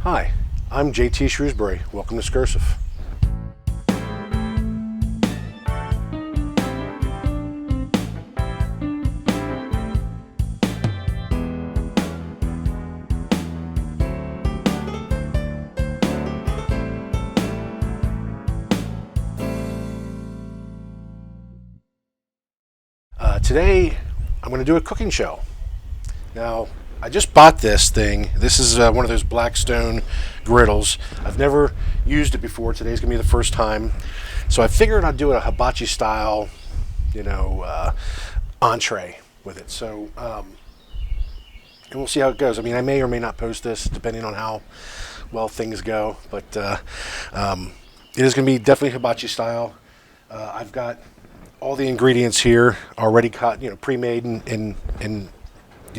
Hi, I'm JT Shrewsbury. Welcome to Scursive. Today, I'm going to do a cooking show. Now, I just bought this thing. This is one of those Blackstone griddles. I've never used it before. Today's going to be the first time. So I figured I'd do a hibachi style, entree with it. So, and we'll see how it goes. I mean, I may or may not post this depending on how well things go. But it is going to be definitely hibachi style. I've got all the ingredients here already cut, pre-made and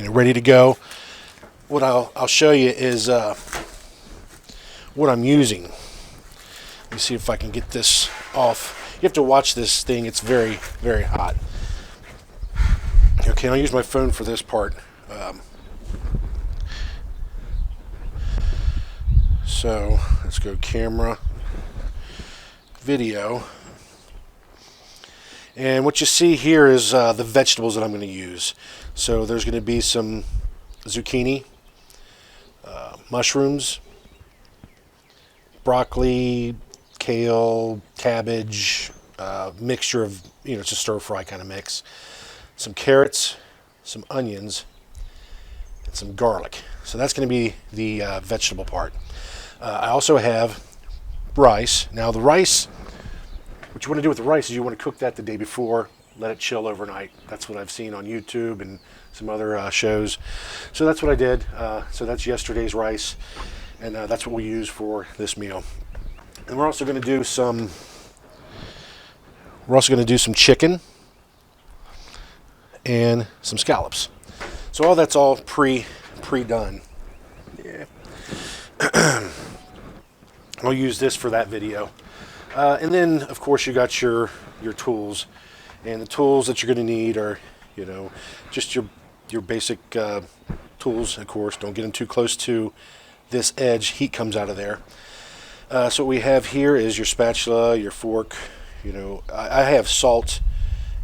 ready to go. What I'll show you is what I'm using. Let me see if I can get this off. You have to watch this thing. It's very, very hot. Okay, I'll use my phone for this part. So let's go camera, video. And what you see here is the vegetables that I'm going to use. So there's going to be some zucchini, mushrooms, broccoli, kale, cabbage, mixture of, it's a stir fry kind of mix. Some carrots, some onions, and some garlic. So that's going to be the vegetable part. I also have rice. Now the rice, what you want to do with the rice is you want to cook that the day before, let it chill overnight. That's what I've seen on YouTube and some other shows. So that's what I did. So that's yesterday's rice, and that's what we use for this meal. And we're also going to do some chicken and some scallops. So all that's all pre-done. Yeah. I'll use this for that video. And then, of course, you got your tools, and the tools that you're going to need are, just your basic tools. Of course, don't get them too close to this edge. Heat comes out of there. So what we have here is your spatula, your fork. I have salt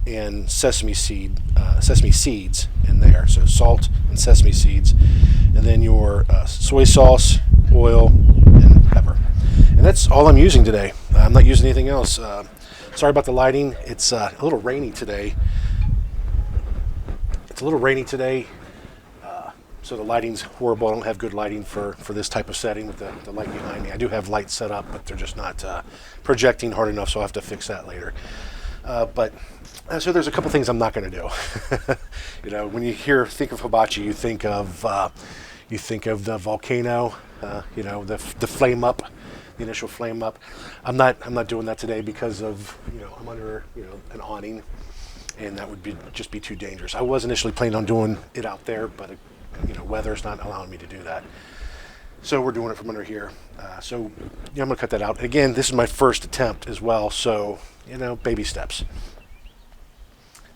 and sesame seeds in there. So salt and sesame seeds, and then your soy sauce, oil, and pepper. And that's all I'm using today. I'm not using anything else. Sorry about the lighting. It's a little rainy today. So the lighting's horrible. I don't have good lighting for this type of setting with the light behind me. I do have lights set up, but they're just not projecting hard enough, so I'll have to fix that later. So there's a couple things I'm not going to do. When you think of hibachi, you think of the volcano, the flame up. The initial flame up. I'm not doing that today because of I'm under an awning, and that would just be too dangerous. I was initially planning on doing it out there, but weather's not allowing me to do that. So we're doing it from under here. So I'm gonna cut that out. Again, this is my first attempt as well, so baby steps.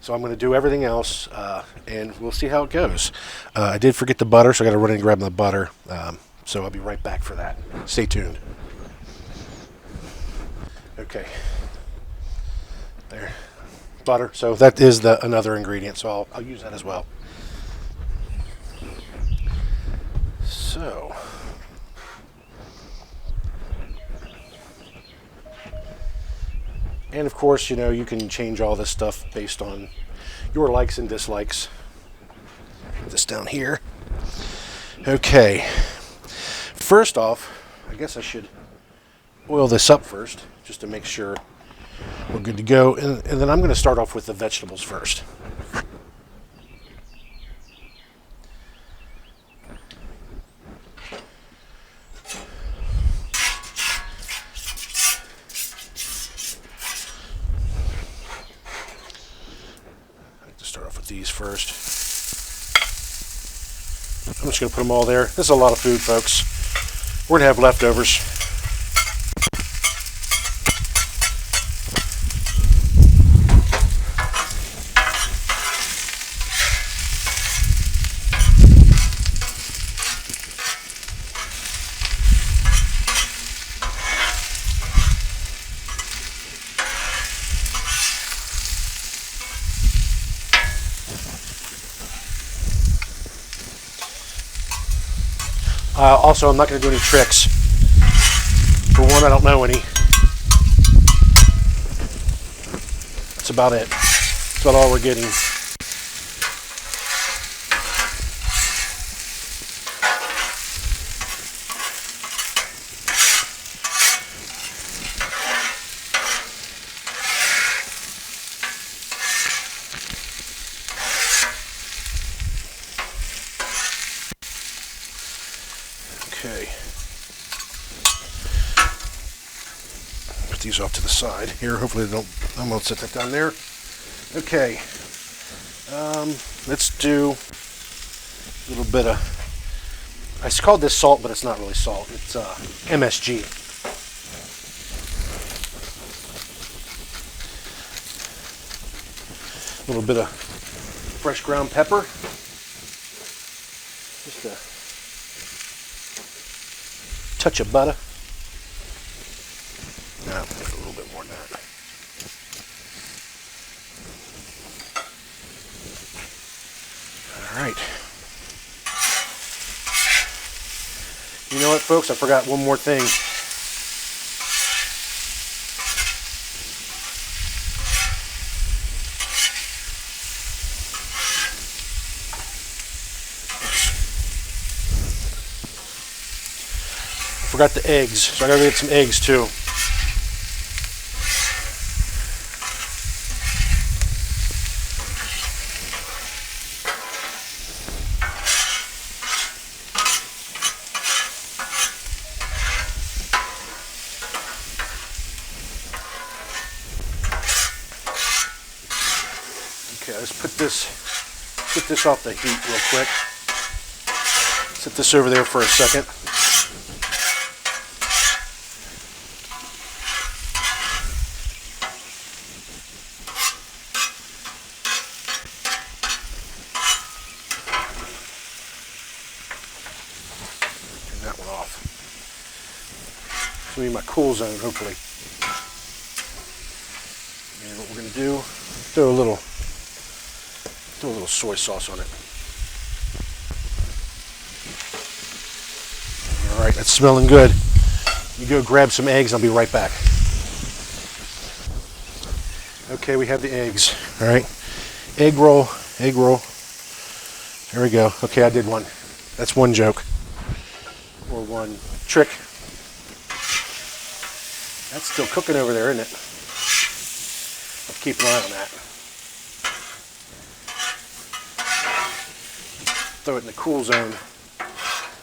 So I'm gonna do everything else, and we'll see how it goes. I did forget the butter, so I got to run in and grab the butter. So I'll be right back for that. Stay tuned. Okay, there, butter. So that is another ingredient, so I'll use that as well. So, and of course, you can change all this stuff based on your likes and dislikes. Put this down here. Okay, first off, I guess I should oil this up first, just to make sure we're good to go. And then I'm going to start off with the vegetables first. I like to start off with these first. I'm just going to put them all there. This is a lot of food, folks. We're going to have leftovers. Also, I'm not going to do any tricks. For one, I don't know any. That's about it. That's about all we're getting. Okay. Put these off to the side here. Hopefully they don't. I'm gonna set that down there. Okay. Let's do a little bit of. I called this salt, but it's not really salt. It's MSG. A little bit of fresh ground pepper. Just a touch of butter. Now, put a little bit more than that. All right. You know what, folks? I forgot one more thing. Forgot the eggs, so I gotta get some eggs too. Okay, let's put this off the heat real quick. Set this over there for a second. That one off. This will be my cool zone, hopefully. And what we're going to do, throw a little soy sauce on it. All right, that's smelling good. You go grab some eggs. I'll be right back. Okay, we have the eggs. All right, egg roll. There we go. Okay, I did one. That's one joke. Or one trick. That's still cooking over there, isn't it? I'll keep an eye on that. Throw it in the cool zone.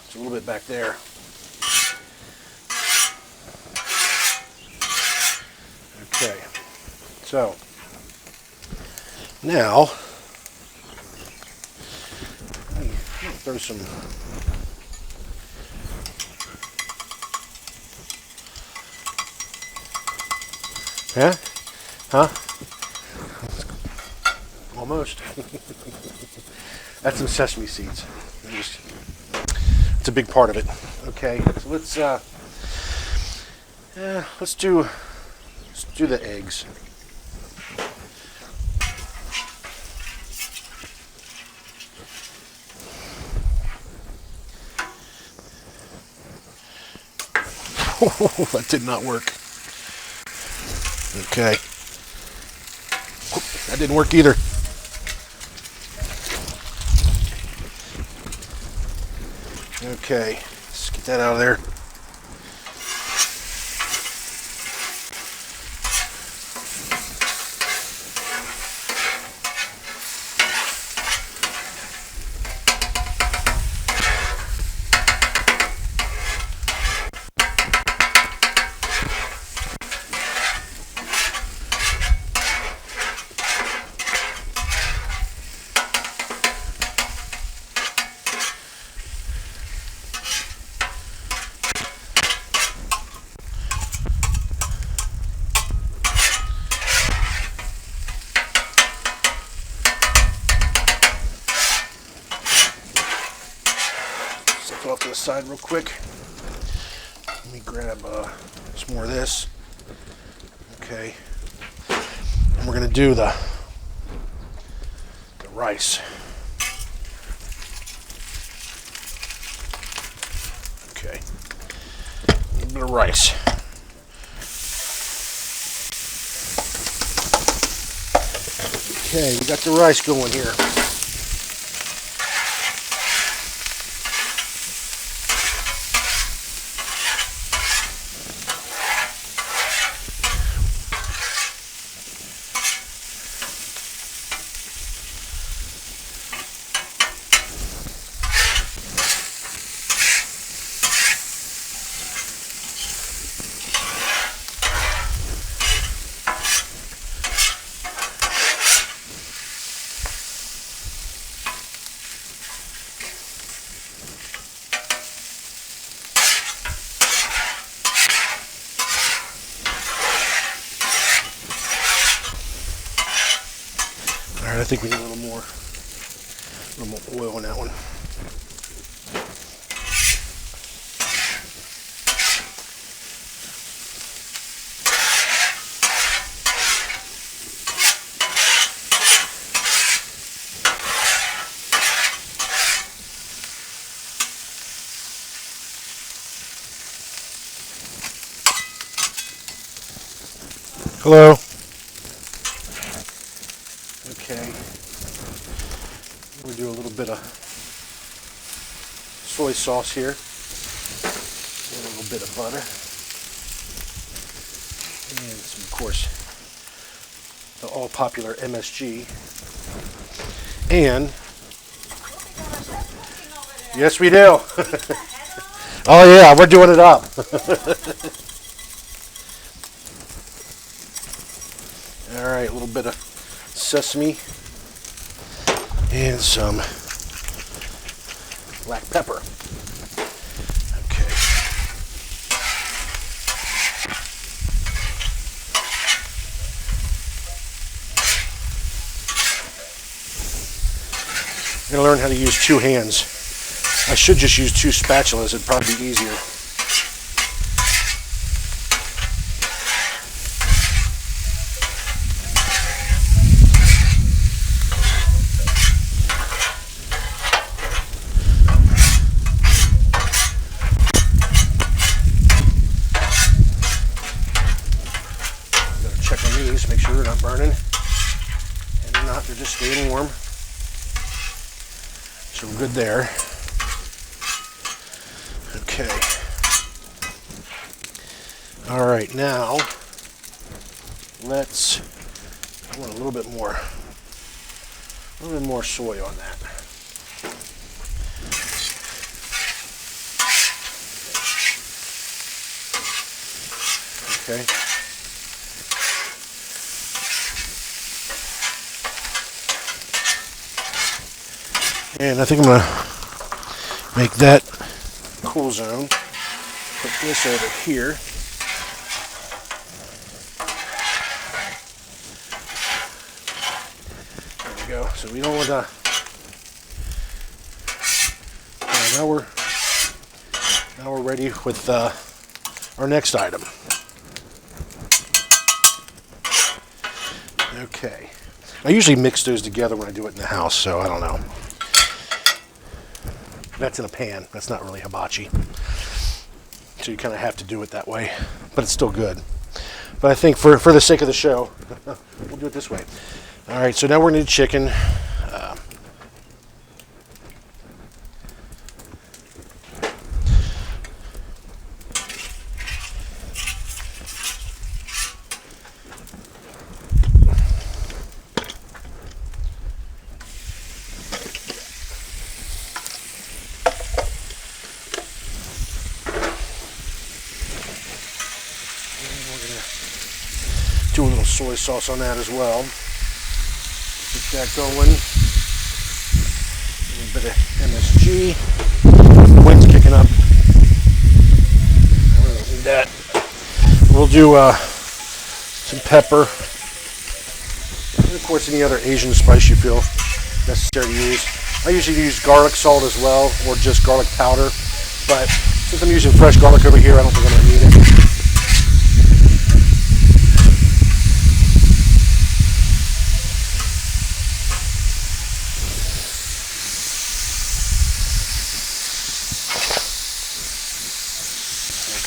It's a little bit back there. Okay. So now throw some. Yeah? Huh? Almost. That's some sesame seeds. It's a big part of it. Okay, so let's do the eggs. Oh, that did not work. Okay. That didn't work either. Okay, let's get that out of there. Off to the side real quick. Let me grab some more of this. Okay. And we're going to do the rice. little bit of rice. Okay, we got the rice going here. I think we need a little more oil on that one. Hello. Okay. We'll do a little bit of soy sauce here. And a little bit of butter. And some, of course, the all popular MSG. And yes, we do. Oh yeah, we're doing it up. All right, a little bit of sesame and some black pepper. Okay. I'm gonna learn how to use two hands. I should just use two spatulas, it'd probably be easier. Make sure they're not burning, and they're not, they're just staying warm, so we're good there. Okay, all right, now let's, I want a little bit more soy on that. Okay. And I think I'm going to make that cool zone. Put this over here. There we go. So we don't want to... Now we're ready with our next item. Okay. I usually mix those together when I do it in the house, so I don't know. That's in a pan. That's not really hibachi. So you kind of have to do it that way, but it's still good. But I think for the sake of the show, we'll do it this way. All right, so now we're going to do chicken. Do a little soy sauce on that as well. Get that going. A little bit of MSG. The wind's kicking up. I don't need that. We'll do some pepper. And of course any other Asian spice you feel necessary to use. I usually use garlic salt as well, or just garlic powder. But since I'm using fresh garlic over here, I don't think I'm going to need it.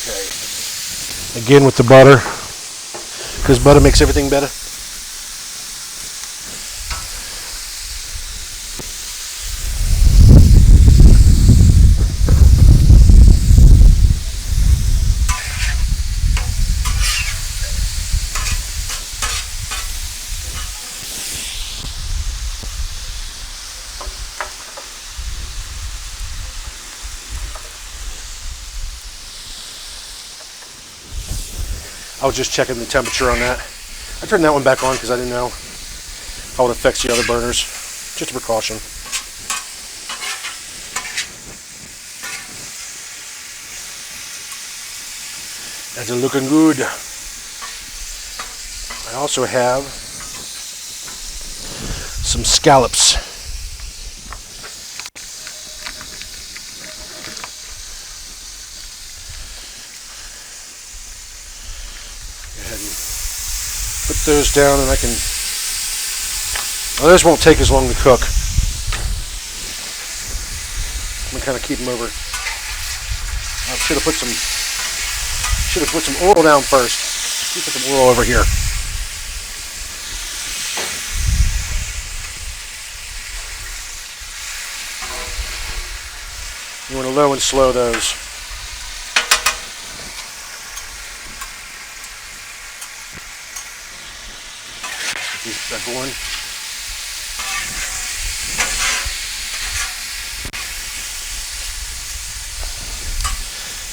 Okay, let's Again with the butter, because butter makes everything better. I was just checking the temperature on that. I turned that one back on because I didn't know how it affects the other burners. Just a precaution. That's looking good. I also have some scallops. Put those down and I can, well, this won't take as long to cook. I'm gonna kind of keep them over. I should have put some oil down first. Let me put some oil over here. You want to low and slow those. These are going.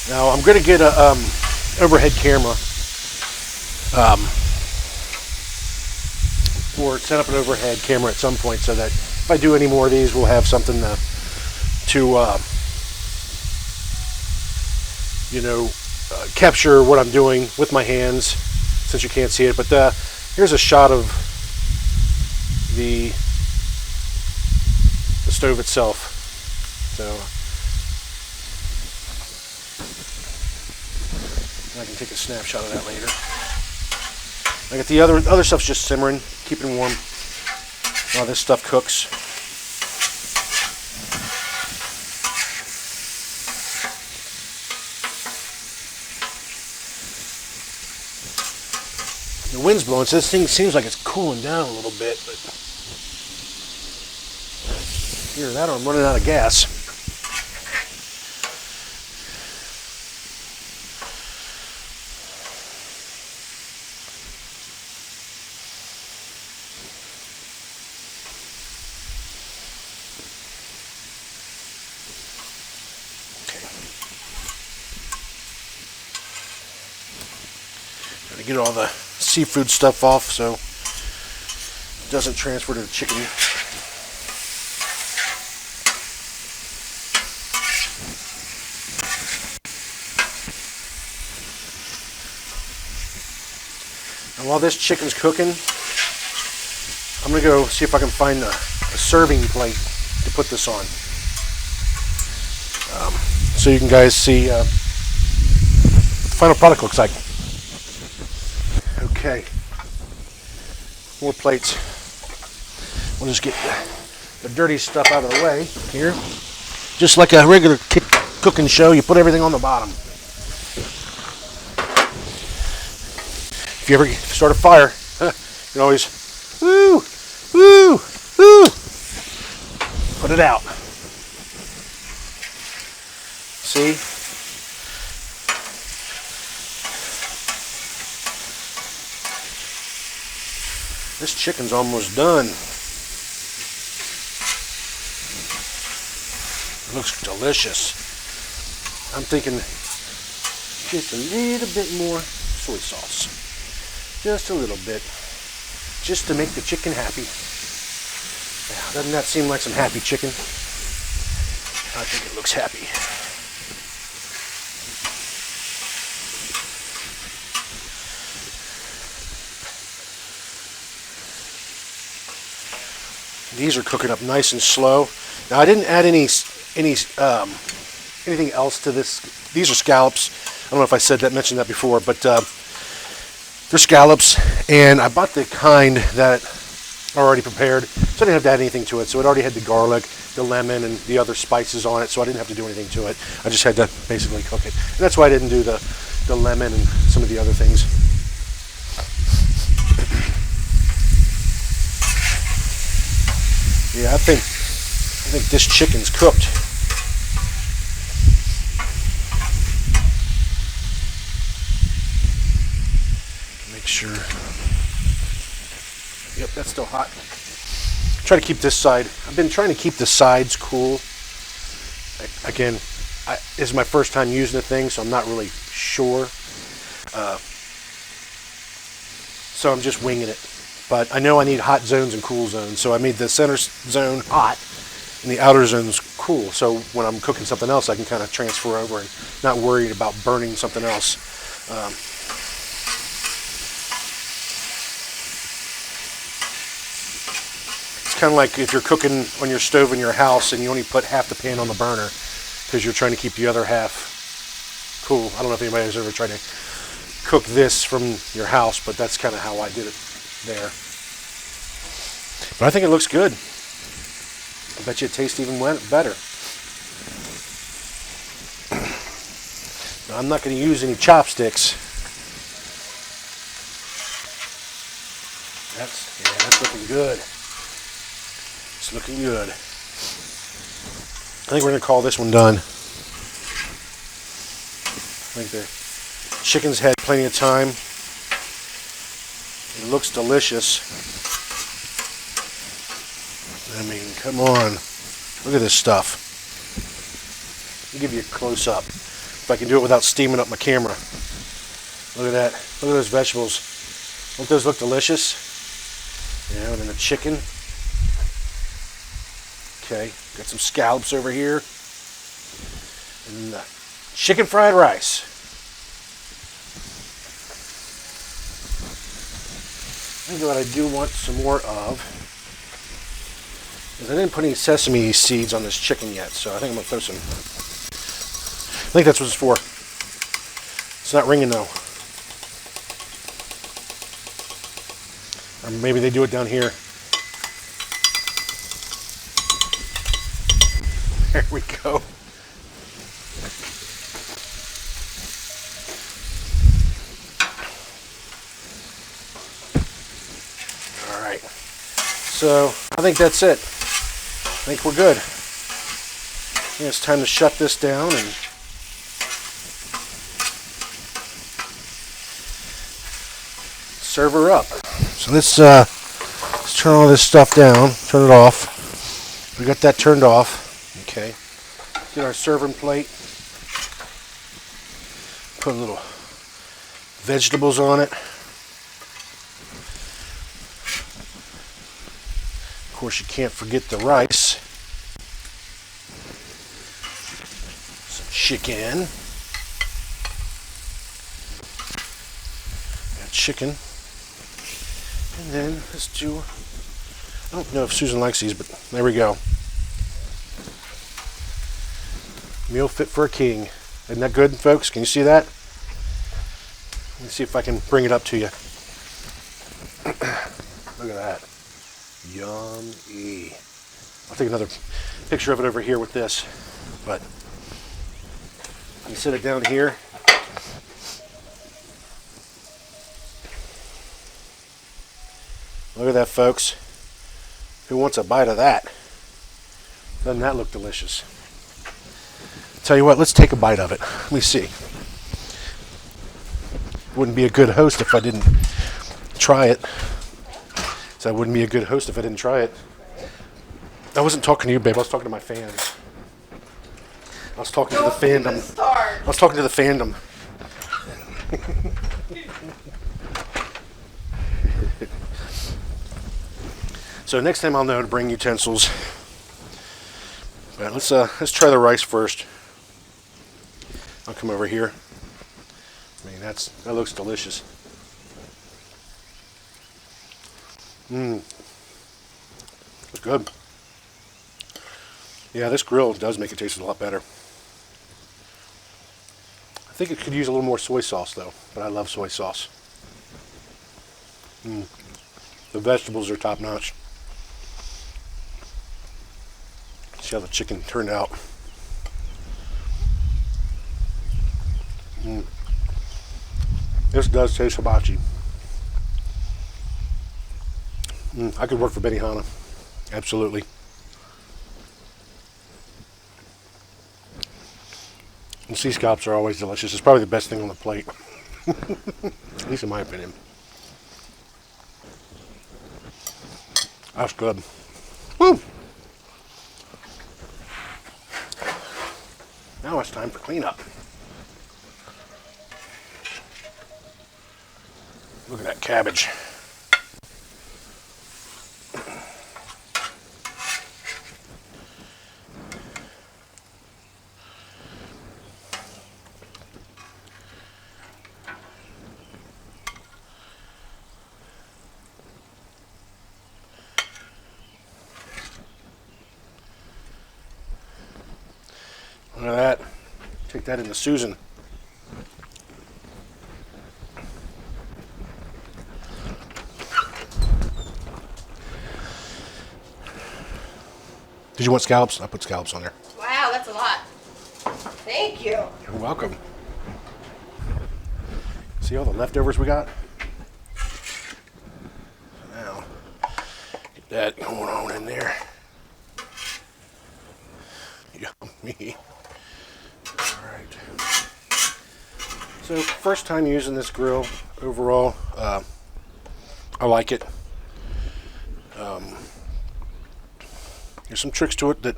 Now I'm going to get a overhead camera, or set up an overhead camera at some point, so that if I do any more of these, we'll have something to capture what I'm doing with my hands, since you can't see it. But here's a shot of the stove itself. So I can take a snapshot of that later. I got the other stuff's just simmering, keeping warm while this stuff cooks. The wind's blowing, so this thing seems like it's cooling down a little bit, but either that or I'm running out of gas. Trying to get all the seafood stuff off so it doesn't transfer to the chicken. And while this chicken's cooking, I'm gonna go see if I can find a serving plate to put this on, so you can guys see what the final product looks like. Okay, more plates. We'll just get the dirty stuff out of the way here. Just like a regular cooking show, you put everything on the bottom. If you ever start a fire, you can always woo, woo, woo, put it out. See? This chicken's almost done. It looks delicious. I'm thinking just a little bit more soy sauce. Just a little bit. Just to make the chicken happy. Yeah, doesn't that seem like some happy chicken? I think it looks happy. These are cooking up nice and slow. Now I didn't add anything else to this. These are scallops. I don't know if I mentioned that before, but they're scallops, and I bought the kind that are already prepared, so I didn't have to add anything to it. So it already had the garlic, the lemon, and the other spices on it, so I didn't have to do anything to it. I just had to basically cook it, and that's why I didn't do the the lemon and some of the other things. Yeah, I think this chicken's cooked. Make sure. Yep, that's still hot. Try to keep this side. I've been trying to keep the sides cool. Again, this is my first time using the thing, so I'm not really sure. So I'm just winging it. But I know I need hot zones and cool zones, so I made the center zone hot and the outer zone's cool. So when I'm cooking something else, I can kind of transfer over and not worried about burning something else. It's kind of like if you're cooking on your stove in your house and you only put half the pan on the burner because you're trying to keep the other half cool. I don't know if anybody has ever tried to cook this from your house, but that's kind of how I did it there. But I think it looks good. I bet you it tastes even better. Now, I'm not going to use any chopsticks. That's looking good. It's looking good. I think we're going to call this one done. I think the chicken's had plenty of time. It looks delicious. I mean, come on. Look at this stuff. Let me give you a close-up. If I can do it without steaming up my camera. Look at that. Look at those vegetables. Don't those look delicious? Yeah, and then the chicken. Okay, got some scallops over here. And the chicken fried rice. I think what I do want some more of is I didn't put any sesame seeds on this chicken yet, so I think I'm going to throw some. I think that's what it's for. It's not ringing though. Or maybe they do it down here. There we go. All right. So I think that's it. I think we're good. Yeah, it's time to shut this down and serve her up. So let's turn all this stuff down, turn it off. We got that turned off. Okay. Get our serving plate. Put a little vegetables on it. Of course, you can't forget the rice. Some chicken. Got chicken. And then let's do, I don't know if Susan likes these, but there we go. Meal fit for a king. Isn't that good, folks? Can you see that? Let me see if I can bring it up to you. Look at that. Yummy. I'll take another picture of it over here with this. But you set it down here. Look at that, folks. Who wants a bite of that? Doesn't that look delicious? Tell you what, let's take a bite of it. Let me see. Wouldn't be a good host if I didn't try it. So I wouldn't be a good host if I didn't try it. I wasn't talking to you, babe. I was talking to my fans. I was talking to the fandom. I was talking to the fandom. So next time I'll know to bring utensils. But let's try the rice first. I'll come over here. I mean, that looks delicious. It's good. Yeah, this grill does make it taste a lot better. I think it could use a little more soy sauce though, but I love soy sauce. The vegetables are top notch. See how the chicken turned out. This does taste hibachi. I could work for Benihana. Absolutely. And sea scallops are always delicious. It's probably the best thing on the plate. At least in my opinion. That's good. Woo! Now it's time for cleanup. Look at that cabbage. Look at that. Take that into Susan. Did you want scallops? I put scallops on there. Wow, that's a lot. Thank you. You're welcome. See all the leftovers we got? Now, get that going on in there. Yummy. Alright. So, first time using this grill overall. I like it. There's some tricks to it that,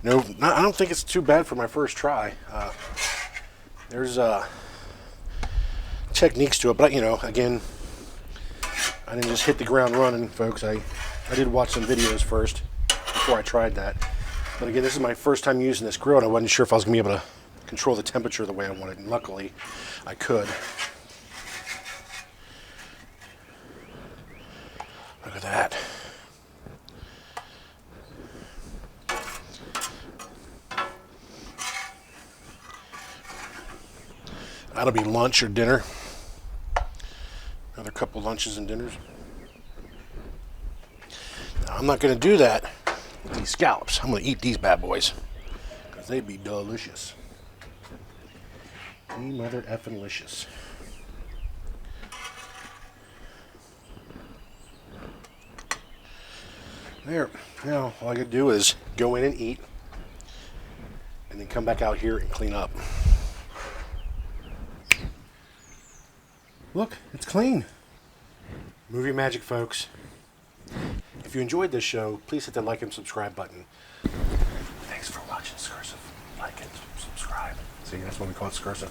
I don't think it's too bad for my first try. There's techniques to it, but again, I didn't just hit the ground running, folks. I did watch some videos first before I tried that. But again, this is my first time using this grill, and I wasn't sure if I was going to be able to control the temperature the way I wanted, and luckily, I could. Look at that. That'll be lunch or dinner. Another couple lunches and dinners. Now, I'm not going to do that with these scallops. I'm going to eat these bad boys because they be delicious. Mother effing licious. There. Now, all I got to do is go in and eat and then come back out here and clean up. Look, it's clean. Movie magic, folks. If you enjoyed this show, please hit the like and subscribe button. Thanks for watching Scursive. Like and subscribe. See, that's what we call it, Scursive.